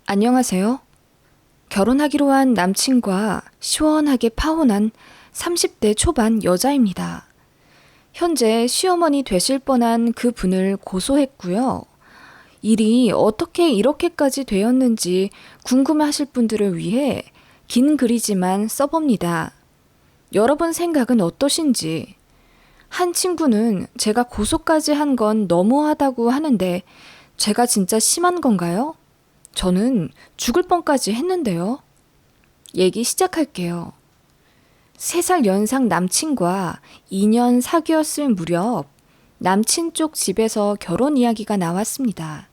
안녕하세요. 결혼하기로 한 남친과 시원하게 파혼한 30대 초반 여자입니다. 현재 시어머니 되실 뻔한 그 분을 고소했고요. 일이 어떻게 이렇게까지 되었는지 궁금해하실 분들을 위해 긴 글이지만 써봅니다. 여러분 생각은 어떠신지? 한 친구는 제가 고소까지 한 건 너무하다고 하는데 제가 진짜 심한 건가요? 저는 죽을 뻔까지 했는데요. 얘기 시작할게요. 3살 연상 남친과 2년 사귀었을 무렵 남친 쪽 집에서 결혼 이야기가 나왔습니다.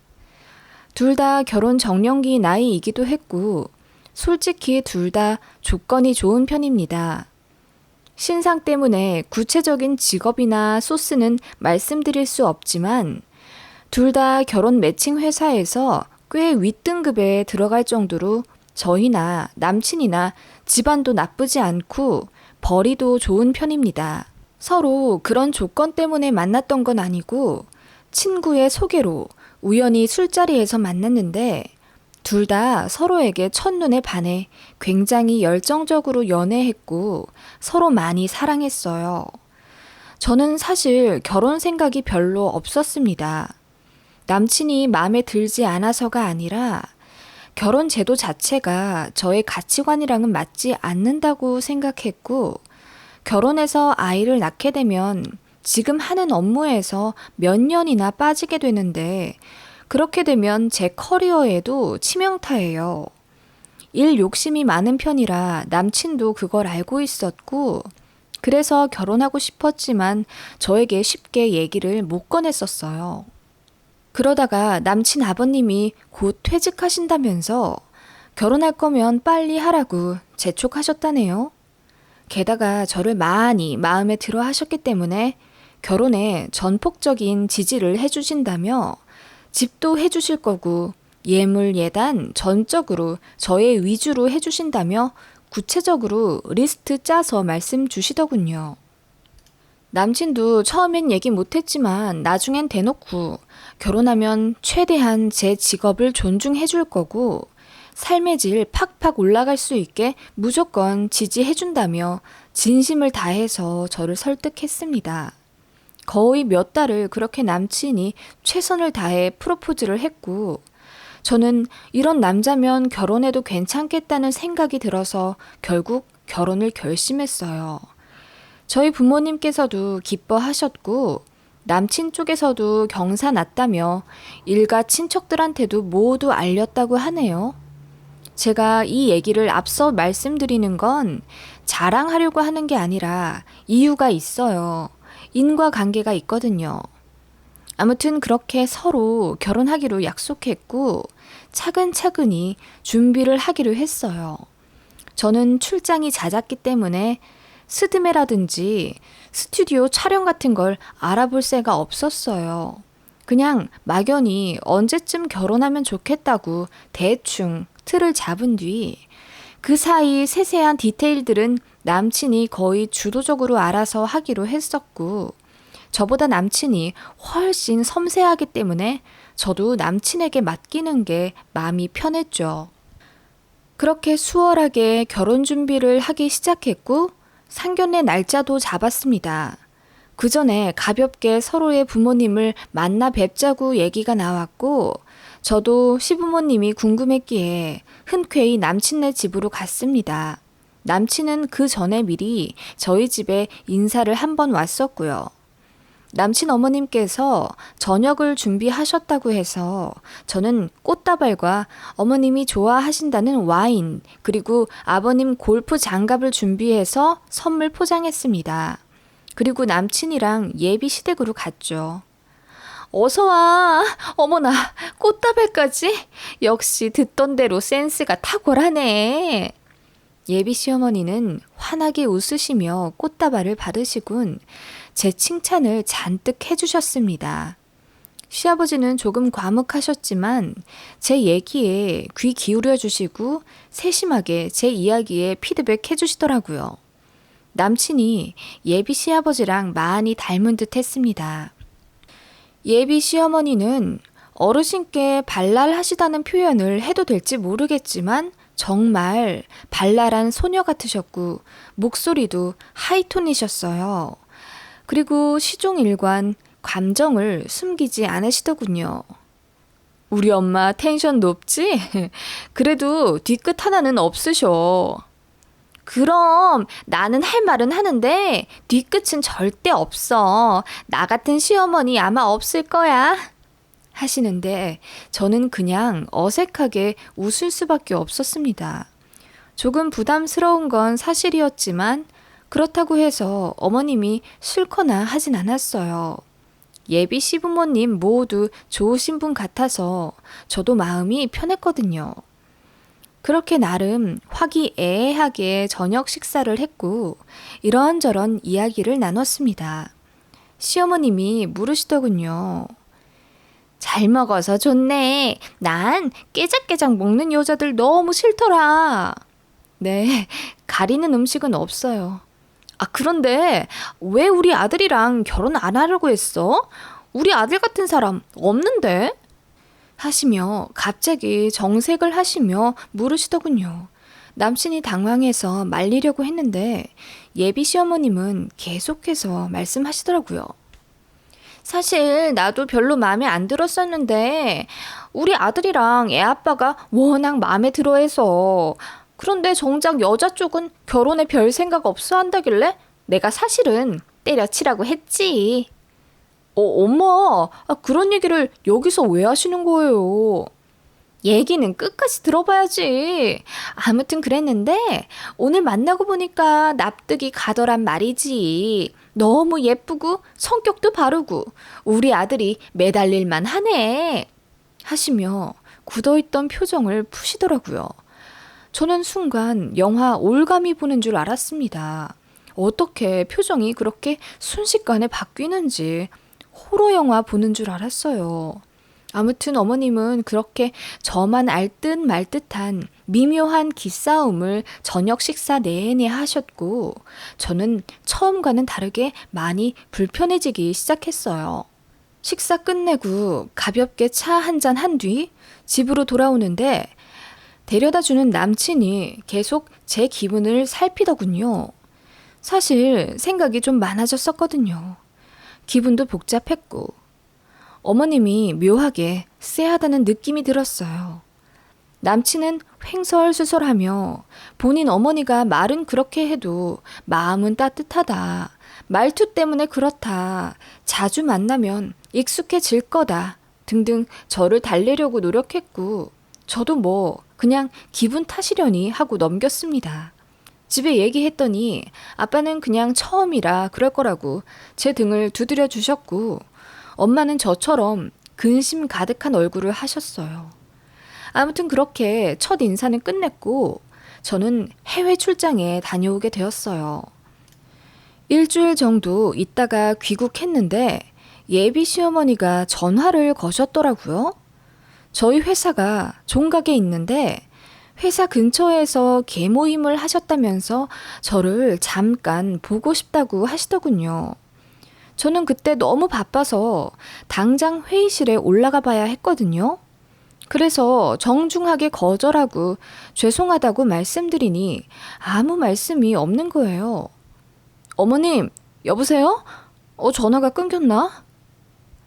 둘 다 결혼 정년기 나이이기도 했고 솔직히 둘 다 조건이 좋은 편입니다. 신상 때문에 구체적인 직업이나 소스는 말씀드릴 수 없지만 둘 다 결혼 매칭 회사에서 꽤 윗등급에 들어갈 정도로 저희나 남친이나 집안도 나쁘지 않고 벌이도 좋은 편입니다. 서로 그런 조건 때문에 만났던 건 아니고 친구의 소개로 우연히 술자리에서 만났는데 둘 다 서로에게 첫눈에 반해 굉장히 열정적으로 연애했고 서로 많이 사랑했어요. 저는 사실 결혼 생각이 별로 없었습니다. 남친이 마음에 들지 않아서가 아니라 결혼 제도 자체가 저의 가치관이랑은 맞지 않는다고 생각했고 결혼해서 아이를 낳게 되면 지금 하는 업무에서 몇 년이나 빠지게 되는데 그렇게 되면 제 커리어에도 치명타예요. 일 욕심이 많은 편이라 남친도 그걸 알고 있었고 그래서 결혼하고 싶었지만 저에게 쉽게 얘기를 못 꺼냈었어요. 그러다가 남친 아버님이 곧 퇴직하신다면서 결혼할 거면 빨리 하라고 재촉하셨다네요. 게다가 저를 많이 마음에 들어 하셨기 때문에 결혼에 전폭적인 지지를 해주신다며 집도 해주실 거고 예물 예단 전적으로 저의 위주로 해주신다며 구체적으로 리스트 짜서 말씀 주시더군요. 남친도 처음엔 얘기 못했지만 나중엔 대놓고 결혼하면 최대한 제 직업을 존중해 줄 거고 삶의 질 팍팍 올라갈 수 있게 무조건 지지해 준다며 진심을 다해서 저를 설득했습니다. 거의 몇 달을 그렇게 남친이 최선을 다해 프로포즈를 했고 저는 이런 남자면 결혼해도 괜찮겠다는 생각이 들어서 결국 결혼을 결심했어요. 저희 부모님께서도 기뻐하셨고 남친 쪽에서도 경사 났다며 일가 친척들한테도 모두 알렸다고 하네요. 제가 이 얘기를 앞서 말씀드리는 건 자랑하려고 하는 게 아니라 이유가 있어요. 인과관계가 있거든요. 아무튼 그렇게 서로 결혼하기로 약속했고 차근차근히 준비를 하기로 했어요. 저는 출장이 잦았기 때문에 스드메라든지 스튜디오 촬영 같은 걸 알아볼 새가 없었어요. 그냥 막연히 언제쯤 결혼하면 좋겠다고 대충 틀을 잡은 뒤 그 사이 세세한 디테일들은 남친이 거의 주도적으로 알아서 하기로 했었고 저보다 남친이 훨씬 섬세하기 때문에 저도 남친에게 맡기는 게 마음이 편했죠. 그렇게 수월하게 결혼 준비를 하기 시작했고 상견례 날짜도 잡았습니다. 그 전에 가볍게 서로의 부모님을 만나 뵙자고 얘기가 나왔고 저도 시부모님이 궁금했기에 흔쾌히 남친네 집으로 갔습니다. 남친은 그 전에 미리 저희 집에 인사를 한번 왔었고요. 남친 어머님께서 저녁을 준비하셨다고 해서 저는 꽃다발과 어머님이 좋아하신다는 와인 그리고 아버님 골프 장갑을 준비해서 선물 포장했습니다. 그리고 남친이랑 예비 시댁으로 갔죠. 어서 와. 어머나, 꽃다발까지? 역시 듣던 대로 센스가 탁월하네. 예비 시어머니는 환하게 웃으시며 꽃다발을 받으시곤 제 칭찬을 잔뜩 해주셨습니다. 시아버지는 조금 과묵하셨지만 제 얘기에 귀 기울여 주시고 세심하게 제 이야기에 피드백 해주시더라고요. 남친이 예비 시아버지랑 많이 닮은 듯 했습니다. 예비 시어머니는 어르신께 발랄하시다는 표현을 해도 될지 모르겠지만 정말 발랄한 소녀 같으셨고 목소리도 하이톤이셨어요. 그리고 시종일관 감정을 숨기지 않으시더군요. 우리 엄마 텐션 높지? 그래도 뒤끝 하나는 없으셔. 그럼 나는 할 말은 하는데 뒤끝은 절대 없어. 나 같은 시어머니 아마 없을 거야. 하시는데 저는 그냥 어색하게 웃을 수밖에 없었습니다. 조금 부담스러운 건 사실이었지만 그렇다고 해서 어머님이 싫거나 하진 않았어요. 예비 시부모님 모두 좋으신 분 같아서 저도 마음이 편했거든요. 그렇게 나름 화기애애하게 저녁 식사를 했고 이런저런 이야기를 나눴습니다. 시어머님이 물으시더군요. 잘 먹어서 좋네. 난 깨작깨작 먹는 여자들 너무 싫더라. 네, 가리는 음식은 없어요. 아, 그런데 왜 우리 아들이랑 결혼 안 하려고 했어? 우리 아들 같은 사람 없는데? 하시며 갑자기 정색을 하시며 물으시더군요. 남친이 당황해서 말리려고 했는데 예비 시어머님은 계속해서 말씀하시더라고요. 사실 나도 별로 마음에 안 들었었는데 우리 아들이랑 애 아빠가 워낙 마음에 들어해서 그런데 정작 여자 쪽은 결혼에 별 생각 없어 한다길래 내가 사실은 때려치라고 했지. 엄마, 그런 얘기를 여기서 왜 하시는 거예요? 얘기는 끝까지 들어봐야지. 아무튼 그랬는데 오늘 만나고 보니까 납득이 가더란 말이지. 너무 예쁘고 성격도 바르고 우리 아들이 매달릴만 하네. 하시며 굳어있던 표정을 푸시더라고요. 저는 순간 영화 올가미 보는 줄 알았습니다. 어떻게 표정이 그렇게 순식간에 바뀌는지 호러 영화 보는 줄 알았어요. 아무튼 어머님은 그렇게 저만 알 듯 말 듯한 미묘한 기싸움을 저녁 식사 내내 하셨고 저는 처음과는 다르게 많이 불편해지기 시작했어요. 식사 끝내고 가볍게 차 한 잔 한 뒤 집으로 돌아오는데 데려다주는 남친이 계속 제 기분을 살피더군요. 사실 생각이 좀 많아졌었거든요. 기분도 복잡했고 어머님이 묘하게 쎄하다는 느낌이 들었어요. 남친은 횡설수설하며 본인 어머니가 말은 그렇게 해도 마음은 따뜻하다. 말투 때문에 그렇다. 자주 만나면 익숙해질 거다. 등등 저를 달래려고 노력했고 저도 뭐 그냥 기분 탓이려니 하고 넘겼습니다. 집에 얘기했더니 아빠는 그냥 처음이라 그럴 거라고 제 등을 두드려 주셨고 엄마는 저처럼 근심 가득한 얼굴을 하셨어요. 아무튼 그렇게 첫 인사는 끝냈고 저는 해외 출장에 다녀오게 되었어요. 일주일 정도 있다가 귀국했는데 예비 시어머니가 전화를 거셨더라고요. 저희 회사가 종각에 있는데 회사 근처에서 개모임을 하셨다면서 저를 잠깐 보고 싶다고 하시더군요. 저는 그때 너무 바빠서 당장 회의실에 올라가 봐야 했거든요. 그래서 정중하게 거절하고 죄송하다고 말씀드리니 아무 말씀이 없는 거예요. 어머님, 여보세요? 전화가 끊겼나?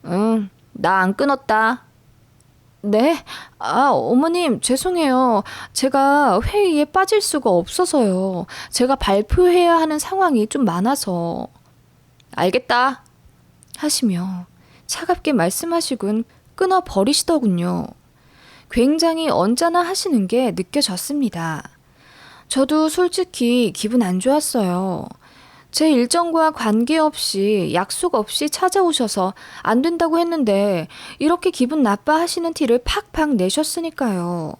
응, 나 안 끊었다. 네? 어머님, 죄송해요. 제가 회의에 빠질 수가 없어서요. 제가 발표해야 하는 상황이 좀 많아서. 알겠다. 하시며 차갑게 말씀하시곤 끊어버리시더군요. 굉장히 언짢아 하시는 게 느껴졌습니다. 저도 솔직히 기분 안 좋았어요. 제 일정과 관계없이 약속 없이 찾아오셔서 안 된다고 했는데 이렇게 기분 나빠하시는 티를 팍팍 내셨으니까요.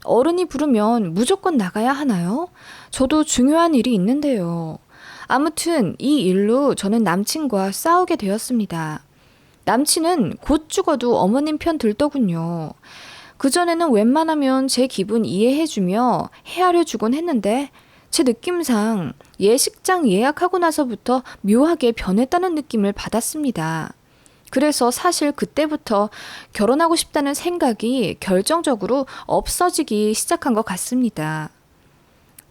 어른이 부르면 무조건 나가야 하나요? 저도 중요한 일이 있는데요. 아무튼 이 일로 저는 남친과 싸우게 되었습니다. 남친은 곧 죽어도 어머님 편 들더군요. 그전에는 웬만하면 제 기분 이해해주며 헤아려 주곤 했는데 제 느낌상 예식장 예약하고 나서부터 묘하게 변했다는 느낌을 받았습니다. 그래서 사실 그때부터 결혼하고 싶다는 생각이 결정적으로 없어지기 시작한 것 같습니다.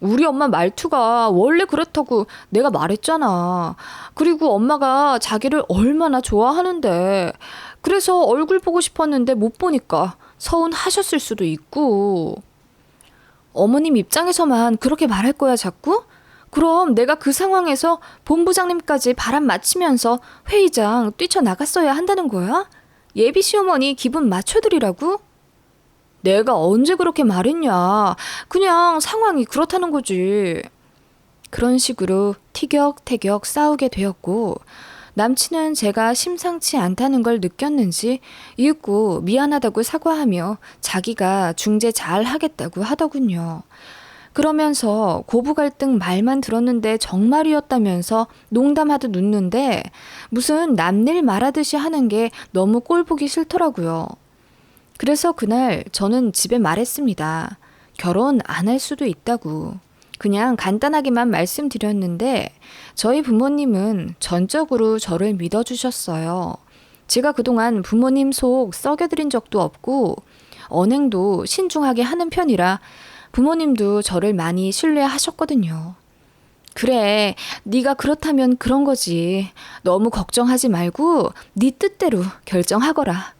우리 엄마 말투가 원래 그렇다고 내가 말했잖아. 그리고 엄마가 자기를 얼마나 좋아하는데. 그래서 얼굴 보고 싶었는데 못 보니까 서운하셨을 수도 있고. 어머님 입장에서만 그렇게 말할 거야, 자꾸? 그럼 내가 그 상황에서 본부장님까지 바람 맞히면서 회의장 뛰쳐나갔어야 한다는 거야? 예비 시어머니 기분 맞춰드리라고? 내가 언제 그렇게 말했냐. 그냥 상황이 그렇다는 거지. 그런 식으로 티격태격 싸우게 되었고, 남친은 제가 심상치 않다는 걸 느꼈는지 이윽고 미안하다고 사과하며 자기가 중재 잘 하겠다고 하더군요. 그러면서 고부 갈등 말만 들었는데 정말이었다면서 농담하듯 웃는데 무슨 남일 말하듯이 하는 게 너무 꼴보기 싫더라고요. 그래서 그날 저는 집에 말했습니다. 결혼 안 할 수도 있다고. 그냥 간단하게만 말씀드렸는데 저희 부모님은 전적으로 저를 믿어주셨어요. 제가 그동안 부모님 속 썩여드린 적도 없고 언행도 신중하게 하는 편이라 부모님도 저를 많이 신뢰하셨거든요. 그래, 네가 그렇다면 그런 거지. 너무 걱정하지 말고 네 뜻대로 결정하거라.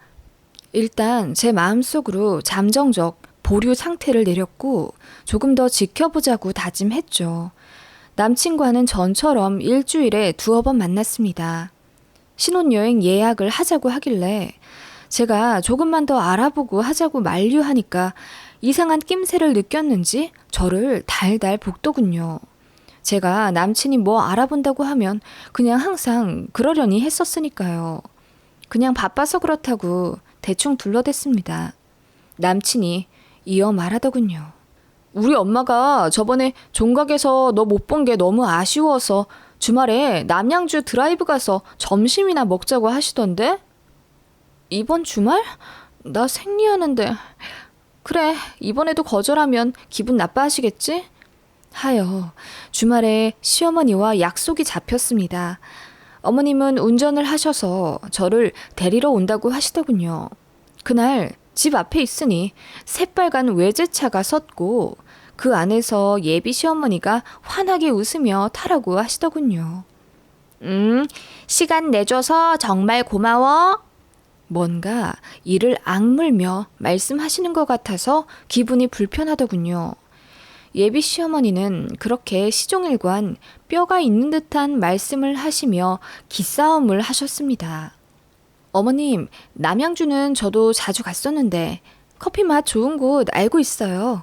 일단 제 마음속으로 잠정적 보류 상태를 내렸고 조금 더 지켜보자고 다짐했죠. 남친과는 전처럼 일주일에 2번 만났습니다. 신혼여행 예약을 하자고 하길래 제가 조금만 더 알아보고 하자고 만류하니까 이상한 낌새를 느꼈는지 저를 달달 볶더군요. 제가 남친이 뭐 알아본다고 하면 그냥 항상 그러려니 했었으니까요. 그냥 바빠서 그렇다고 대충 둘러댔습니다. 남친이 이어 말하더군요. 우리 엄마가 저번에 종각에서 너 못 본 게 너무 아쉬워서 주말에 남양주 드라이브 가서 점심이나 먹자고 하시던데? 이번 주말? 나 생리하는데. 그래, 이번에도 거절하면 기분 나빠하시겠지? 하여 주말에 시어머니와 약속이 잡혔습니다. 어머님은 운전을 하셔서 저를 데리러 온다고 하시더군요. 그날 집 앞에 있으니 새빨간 외제차가 섰고 그 안에서 예비 시어머니가 환하게 웃으며 타라고 하시더군요. 시간 내줘서 정말 고마워. 뭔가 이를 악물며 말씀하시는 것 같아서 기분이 불편하더군요. 예비 시어머니는 그렇게 시종일관 뼈가 있는 듯한 말씀을 하시며 기싸움을 하셨습니다. 어머님, 남양주는 저도 자주 갔었는데 커피 맛 좋은 곳 알고 있어요.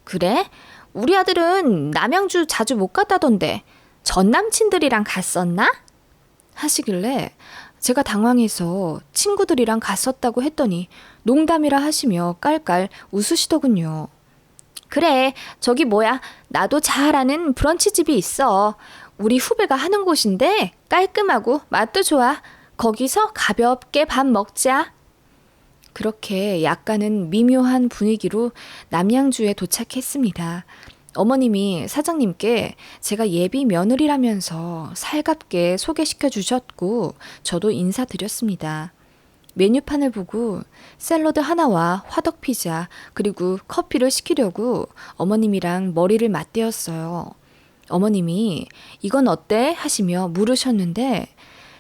그래? 우리 아들은 남양주 자주 못 갔다던데 전 남친들이랑 갔었나? 하시길래 제가 당황해서 친구들이랑 갔었다고 했더니 농담이라 하시며 깔깔 웃으시더군요. 그래, 저기 뭐야, 나도 잘 아는 브런치집이 있어. 우리 후배가 하는 곳인데 깔끔하고 맛도 좋아. 거기서 가볍게 밥 먹자. 그렇게 약간은 미묘한 분위기로 남양주에 도착했습니다. 어머님이 사장님께 제가 예비 며느리라면서 살갑게 소개시켜 주셨고 저도 인사드렸습니다. 메뉴판을 보고 샐러드 하나와 화덕 피자 그리고 커피를 시키려고 어머님이랑 머리를 맞대었어요. 어머님이 이건 어때? 하시며 물으셨는데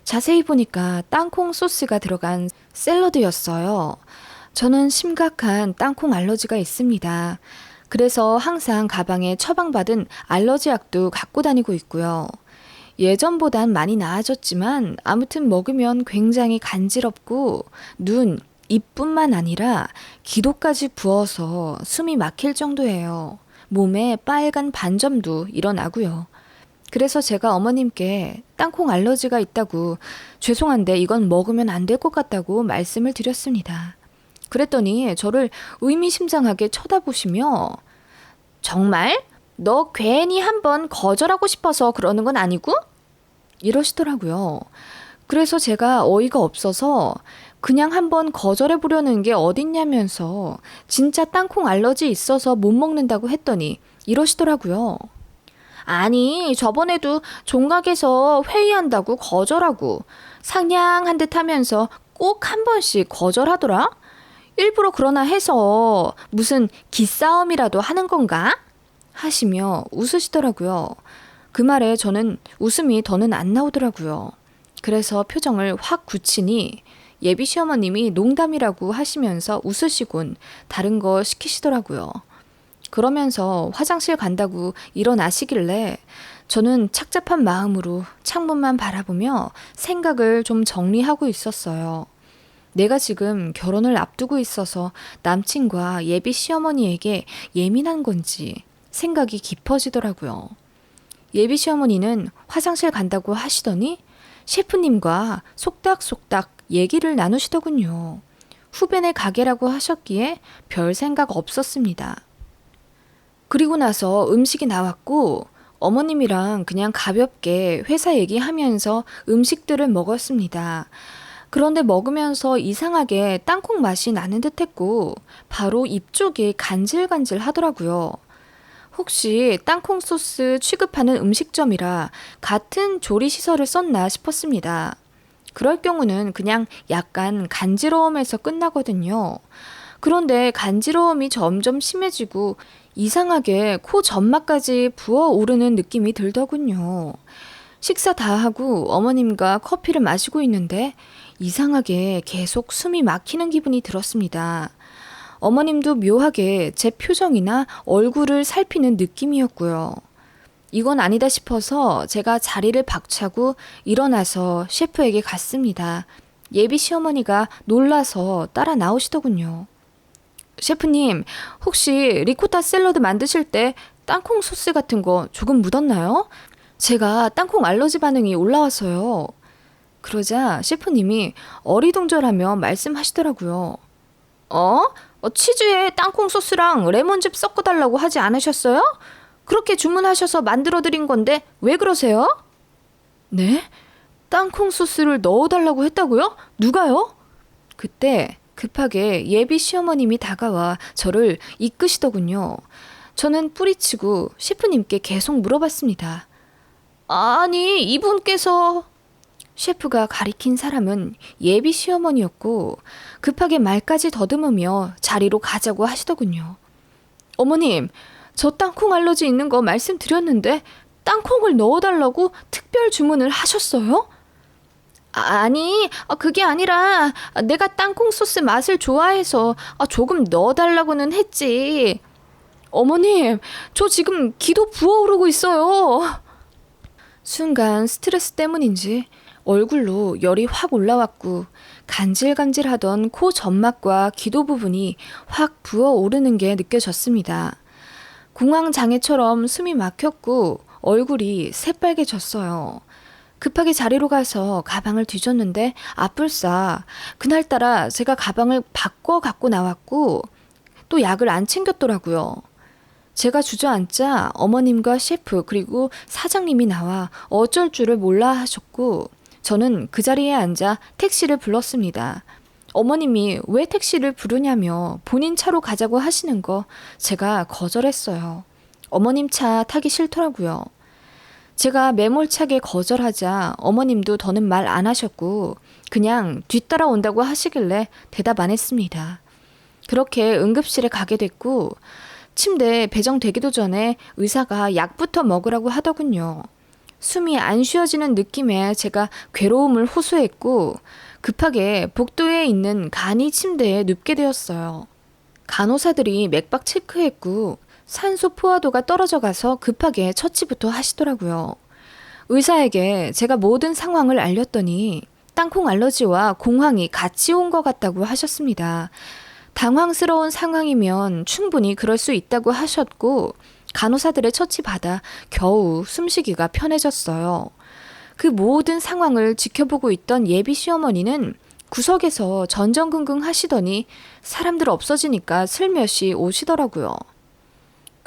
자세히 보니까 땅콩 소스가 들어간 샐러드였어요. 저는 심각한 땅콩 알러지가 있습니다. 그래서 항상 가방에 처방받은 알러지 약도 갖고 다니고 있고요. 예전보단 많이 나아졌지만 아무튼 먹으면 굉장히 간지럽고 눈, 입뿐만 아니라 기도까지 부어서 숨이 막힐 정도예요. 몸에 빨간 반점도 일어나고요. 그래서 제가 어머님께 땅콩 알러지가 있다고 죄송한데 이건 먹으면 안 될 것 같다고 말씀을 드렸습니다. 그랬더니 저를 의미심장하게 쳐다보시며 정말? 너 괜히 한번 거절하고 싶어서 그러는 건 아니고? 이러시더라고요. 그래서 제가 어이가 없어서 그냥 한번 거절해보려는 게 어딨냐면서 진짜 땅콩 알러지 있어서 못 먹는다고 했더니 이러시더라고요. 아니, 저번에도 종각에서 회의한다고 거절하고 상냥한 듯 하면서 꼭 한 번씩 거절하더라? 일부러 그러나 해서 무슨 기싸움이라도 하는 건가? 하시며 웃으시더라고요. 그 말에 저는 웃음이 더는 안 나오더라고요. 그래서 표정을 확 굳히니 예비 시어머님이 농담이라고 하시면서 웃으시곤 다른 거 시키시더라고요. 그러면서 화장실 간다고 일어나시길래 저는 착잡한 마음으로 창문만 바라보며 생각을 좀 정리하고 있었어요. 내가 지금 결혼을 앞두고 있어서 남친과 예비 시어머니에게 예민한 건지 생각이 깊어지더라고요. 예비 시어머니는 화장실 간다고 하시더니 셰프님과 속닥속닥 얘기를 나누시더군요. 후배네 가게라고 하셨기에 별 생각 없었습니다. 그리고 나서 음식이 나왔고 어머님이랑 그냥 가볍게 회사 얘기하면서 음식들을 먹었습니다. 그런데 먹으면서 이상하게 땅콩 맛이 나는 듯 했고 바로 입 쪽이 간질간질 하더라고요. 혹시 땅콩 소스 취급하는 음식점이라 같은 조리 시설을 썼나 싶었습니다. 그럴 경우는 그냥 약간 간지러움에서 끝나거든요. 그런데 간지러움이 점점 심해지고 이상하게 코 점막까지 부어오르는 느낌이 들더군요. 식사 다 하고 어머님과 커피를 마시고 있는데 이상하게 계속 숨이 막히는 기분이 들었습니다. 어머님도 묘하게 제 표정이나 얼굴을 살피는 느낌이었고요. 이건 아니다 싶어서 제가 자리를 박차고 일어나서 셰프에게 갔습니다. 예비 시어머니가 놀라서 따라 나오시더군요. 셰프님, 혹시 리코타 샐러드 만드실 때 땅콩 소스 같은 거 조금 묻었나요? 제가 땅콩 알러지 반응이 올라와서요. 그러자 셰프님이 어리둥절하며 말씀하시더라고요. 치즈에 땅콩 소스랑 레몬즙 섞어달라고 하지 않으셨어요? 그렇게 주문하셔서 만들어드린 건데 왜 그러세요? 네? 땅콩 소스를 넣어달라고 했다고요? 누가요? 그때 급하게 예비 시어머님이 다가와 저를 이끄시더군요. 저는 뿌리치고 셰프님께 계속 물어봤습니다. 아니, 이분께서... 셰프가 가리킨 사람은 예비 시어머니였고 급하게 말까지 더듬으며 자리로 가자고 하시더군요. 어머님, 저 땅콩 알러지 있는 거 말씀드렸는데 땅콩을 넣어달라고 특별 주문을 하셨어요? 아니, 그게 아니라 내가 땅콩 소스 맛을 좋아해서 조금 넣어달라고는 했지. 어머님, 저 지금 기도 부어오르고 있어요. 순간 스트레스 때문인지 얼굴로 열이 확 올라왔고 간질간질하던 코 점막과 기도 부분이 확 부어오르는 게 느껴졌습니다. 공황장애처럼 숨이 막혔고 얼굴이 새빨개졌어요. 급하게 자리로 가서 가방을 뒤졌는데 아뿔싸 그날따라 제가 가방을 바꿔 갖고 나왔고 또 약을 안 챙겼더라고요. 제가 주저앉자 어머님과 셰프 그리고 사장님이 나와 어쩔 줄을 몰라 하셨고 저는 그 자리에 앉아 택시를 불렀습니다. 어머님이 왜 택시를 부르냐며 본인 차로 가자고 하시는 거 제가 거절했어요. 어머님 차 타기 싫더라고요. 제가 매몰차게 거절하자 어머님도 더는 말 안 하셨고 그냥 뒤따라온다고 하시길래 대답 안 했습니다. 그렇게 응급실에 가게 됐고 침대에 배정되기도 전에 의사가 약부터 먹으라고 하더군요. 숨이 안 쉬어지는 느낌에 제가 괴로움을 호소했고 급하게 복도에 있는 간이 침대에 눕게 되었어요. 간호사들이 맥박 체크했고 산소 포화도가 떨어져 가서 급하게 처치부터 하시더라고요. 의사에게 제가 모든 상황을 알렸더니 땅콩 알러지와 공황이 같이 온 것 같다고 하셨습니다. 당황스러운 상황이면 충분히 그럴 수 있다고 하셨고 간호사들의 처치받아 겨우 숨쉬기가 편해졌어요. 그 모든 상황을 지켜보고 있던 예비 시어머니는 구석에서 전전긍긍 하시더니 사람들 없어지니까 슬며시 오시더라고요.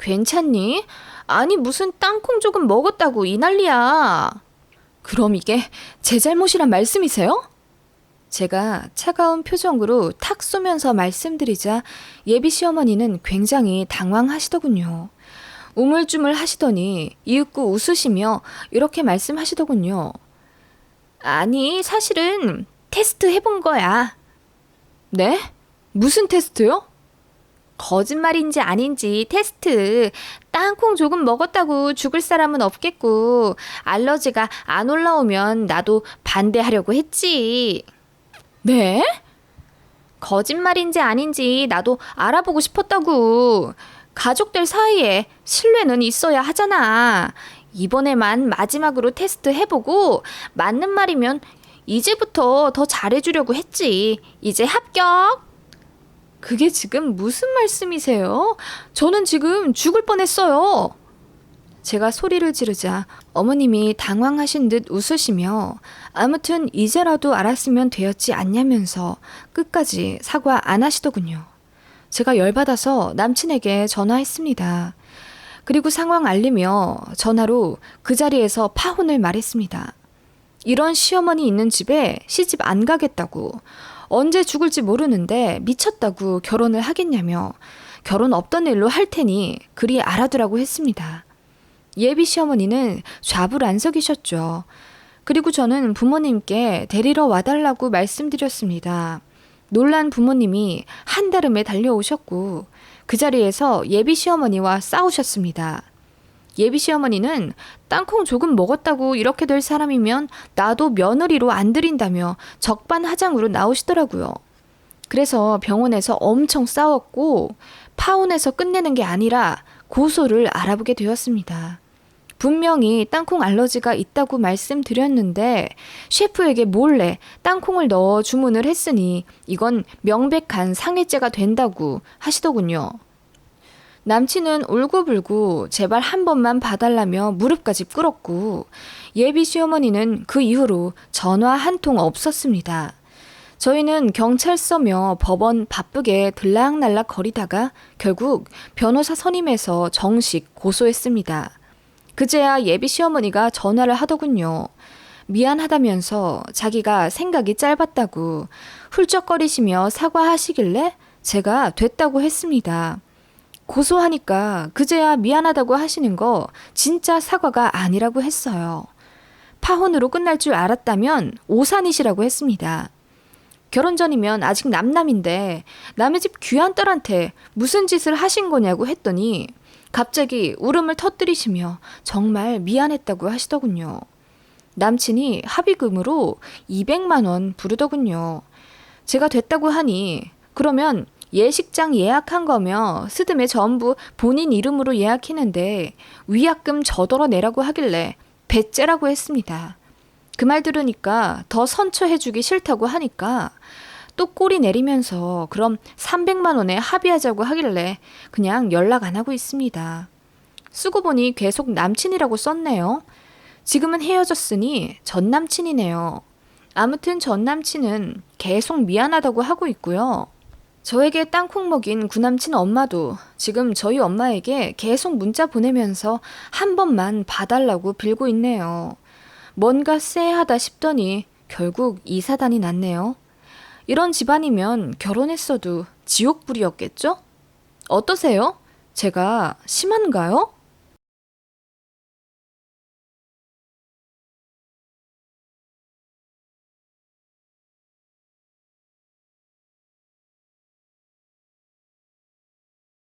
괜찮니? 아니 무슨 땅콩 조금 먹었다고 이 난리야. 그럼 이게 제 잘못이란 말씀이세요? 제가 차가운 표정으로 탁 쏘면서 말씀드리자 예비 시어머니는 굉장히 당황하시더군요. 우물쭈물 하시더니 이윽고 웃으시며 이렇게 말씀하시더군요. 아니, 사실은 테스트 해본 거야. 네? 무슨 테스트요? 거짓말인지 아닌지 테스트. 땅콩 조금 먹었다고 죽을 사람은 없겠고, 알러지가 안 올라오면 나도 반대하려고 했지. 네? 거짓말인지 아닌지 나도 알아보고 싶었다고. 가족들 사이에 신뢰는 있어야 하잖아. 이번에만 마지막으로 테스트 해보고 맞는 말이면 이제부터 더 잘해주려고 했지. 이제 합격. 그게 지금 무슨 말씀이세요? 저는 지금 죽을 뻔했어요. 제가 소리를 지르자 어머님이 당황하신 듯 웃으시며 아무튼 이제라도 알았으면 되었지 않냐면서 끝까지 사과 안 하시더군요. 제가 열받아서 남친에게 전화했습니다. 그리고 상황 알리며 전화로 그 자리에서 파혼을 말했습니다. 이런 시어머니 있는 집에 시집 안 가겠다고, 언제 죽을지 모르는데 미쳤다고 결혼을 하겠냐며 결혼 없던 일로 할 테니 그리 알아두라고 했습니다. 예비 시어머니는 좌불안석이셨죠. 그리고 저는 부모님께 데리러 와달라고 말씀드렸습니다. 놀란 부모님이 한달음에 달려오셨고 그 자리에서 예비 시어머니와 싸우셨습니다. 예비 시어머니는 땅콩 조금 먹었다고 이렇게 될 사람이면 나도 며느리로 안 들인다며 적반하장으로 나오시더라고요. 그래서 병원에서 엄청 싸웠고 파혼해서 끝내는 게 아니라 고소를 알아보게 되었습니다. 분명히 땅콩 알러지가 있다고 말씀드렸는데 셰프에게 몰래 땅콩을 넣어 주문을 했으니 이건 명백한 상해죄가 된다고 하시더군요. 남친은 울고불고 제발 한 번만 봐달라며 무릎까지 꿇었고 예비 시어머니는 그 이후로 전화 한 통 없었습니다. 저희는 경찰서며 법원 바쁘게 들락날락 거리다가 결국 변호사 선임해서 정식 고소했습니다. 그제야 예비 시어머니가 전화를 하더군요. 미안하다면서 자기가 생각이 짧았다고 훌쩍거리시며 사과하시길래 제가 됐다고 했습니다. 고소하니까 그제야 미안하다고 하시는 거 진짜 사과가 아니라고 했어요. 파혼으로 끝날 줄 알았다면 오산이시라고 했습니다. 결혼 전이면 아직 남남인데 남의 집 귀한 딸한테 무슨 짓을 하신 거냐고 했더니 갑자기 울음을 터뜨리시며 정말 미안했다고 하시더군요. 남친이 합의금으로 200만 원 부르더군요. 제가 됐다고 하니 그러면 예식장 예약한 거며 스드메 전부 본인 이름으로 예약했는데 위약금 저더러 내라고 하길래 배째라고 했습니다. 그 말 들으니까 더 선처해주기 싫다고 하니까 또 꼬리 내리면서 그럼 300만 원에 합의하자고 하길래 그냥 연락 안 하고 있습니다. 쓰고 보니 계속 남친이라고 썼네요. 지금은 헤어졌으니 전 남친이네요. 아무튼 전 남친은 계속 미안하다고 하고 있고요. 저에게 땅콩 먹인 구남친 엄마도 지금 저희 엄마에게 계속 문자 보내면서 한 번만 봐달라고 빌고 있네요. 뭔가 쎄하다 싶더니 결국 이 사단이 났네요. 이런 집안이면 결혼했어도 지옥불이었겠죠? 어떠세요? 제가 심한가요?